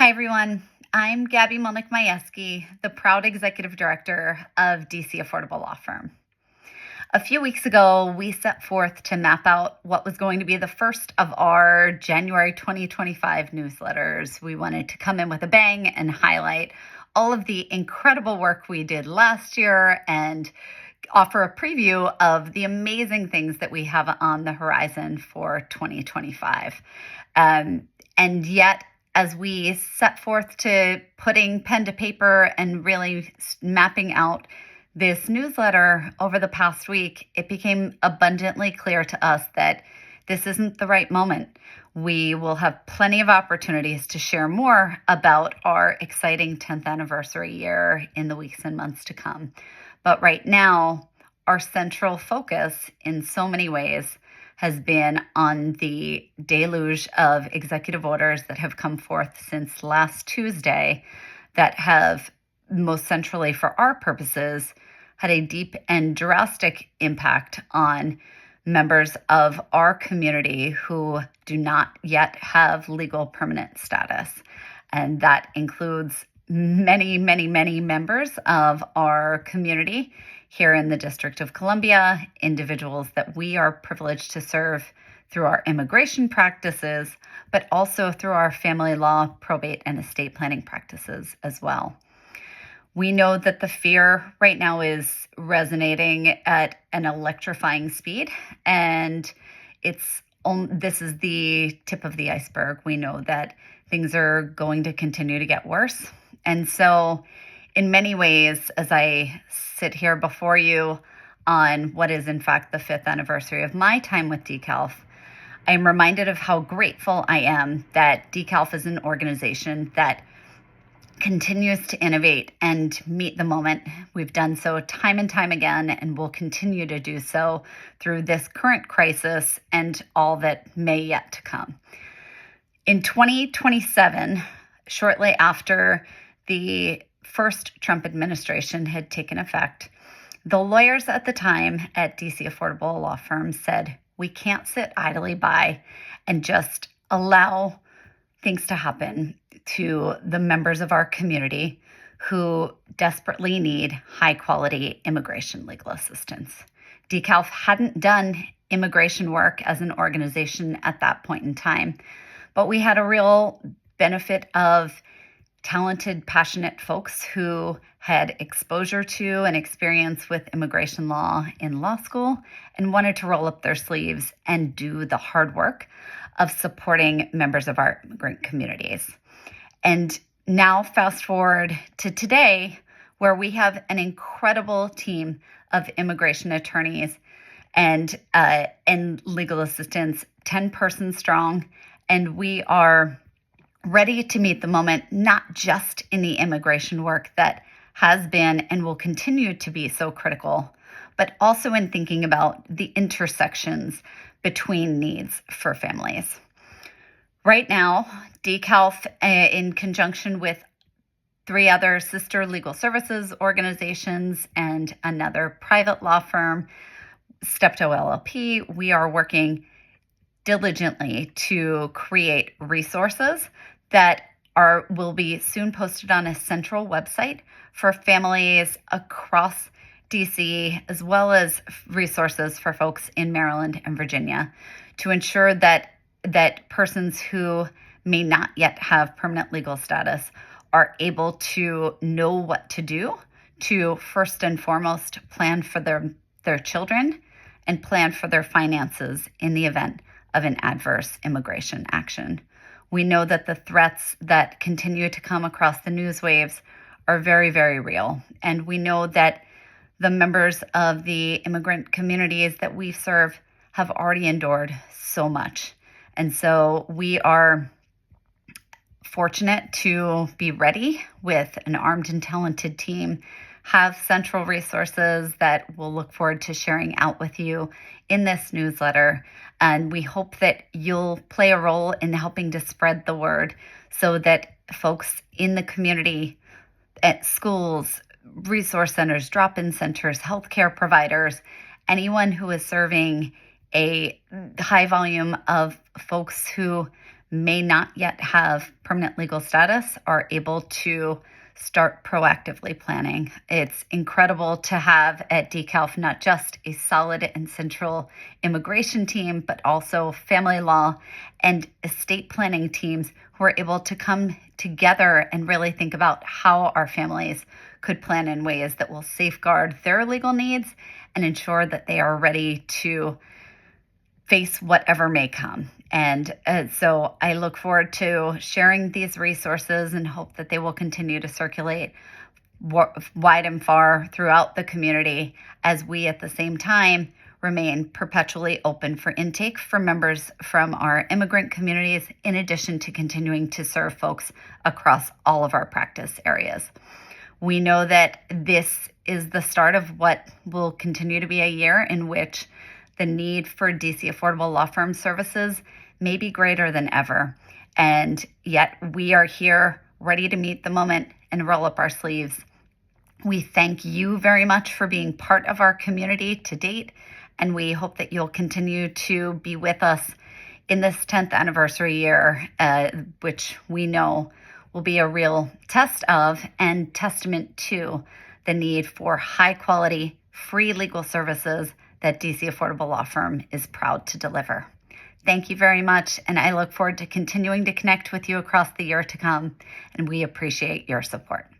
Hi, everyone. I'm Gabby Mulnick Majewski, the proud executive director of DC Affordable Law Firm. A few weeks ago, we set forth to map out what was going to be the first of our January 2025 newsletters. We wanted to come in with a bang and highlight all of the incredible work we did last year and offer a preview of the amazing things that we have on the horizon for 2025. And yet, as we set forth to putting pen to paper and really mapping out this newsletter over the past week, it became abundantly clear to us that this isn't the right moment. We will have plenty of opportunities to share more about our exciting 10th anniversary year in the weeks and months to come. But right now, our central focus in so many ways has been on the deluge of executive orders that have come forth since last Tuesday that have, most centrally for our purposes, had a deep and drastic impact on members of our community who do not yet have legal permanent status. And that includes many, many, many members of our community here in the District of Columbia, individuals that we are privileged to serve through our immigration practices, but also through our family law, probate, and estate planning practices as well. We know that the fear right now is resonating at an electrifying speed, and this is the tip of the iceberg. We know that things are going to continue to get worse. And so in many ways, as I sit here before you on what is in fact the 5th anniversary of my time with DCALF, I am reminded of how grateful I am that DCALF is an organization that continues to innovate and meet the moment. We've done so time and time again, and will continue to do so through this current crisis and all that may yet to come. In 2027, shortly after the first Trump administration had taken effect, the lawyers at the time at DC Affordable Law Firm said, we can't sit idly by and just allow things to happen to the members of our community who desperately need high-quality immigration legal assistance. DCALF hadn't done immigration work as an organization at that point in time, but we had a real benefit of talented, passionate folks who had exposure to and experience with immigration law in law school and wanted to roll up their sleeves and do the hard work of supporting members of our immigrant communities. And now fast forward to today, where we have an incredible team of immigration attorneys and legal assistants, 10 persons strong, and we are ready to meet the moment, not just in the immigration work that has been and will continue to be so critical, but also in thinking about the intersections between needs for families. Right now, DCALF, in conjunction with 3 other sister legal services organizations and another private law firm, Steptoe LLP, we are working diligently to create resources that will be soon posted on a central website for families across DC, as well as resources for folks in Maryland and Virginia, to ensure that persons who may not yet have permanent legal status are able to know what to do to first and foremost plan for their children and plan for their finances in the event of an adverse immigration action. We know that the threats that continue to come across the news waves are very, very real. And we know that the members of the immigrant communities that we serve have already endured so much. And so we are fortunate to be ready with an armed and talented team, have central resources that we'll look forward to sharing out with you in this newsletter. And we hope that you'll play a role in helping to spread the word so that folks in the community, at schools, resource centers, drop-in centers, healthcare providers, anyone who is serving a high volume of folks who may not yet have permanent legal status are able to start proactively planning. It's incredible to have at DCALF not just a solid and central immigration team, but also family law and estate planning teams who are able to come together and really think about how our families could plan in ways that will safeguard their legal needs and ensure that they are ready to face whatever may come. And so I look forward to sharing these resources and hope that they will continue to circulate wide and far throughout the community as we at the same time remain perpetually open for intake for members from our immigrant communities, in addition to continuing to serve folks across all of our practice areas. We know that this is the start of what will continue to be a year in which the need for DC Affordable Law Firm services may be greater than ever. And yet we are here ready to meet the moment and roll up our sleeves. We thank you very much for being part of our community to date, and we hope that you'll continue to be with us in this 10th anniversary year, which we know will be a real test of and testament to the need for high quality, free legal services that DC Affordable Law Firm is proud to deliver. Thank you very much, and I look forward to continuing to connect with you across the year to come, and we appreciate your support.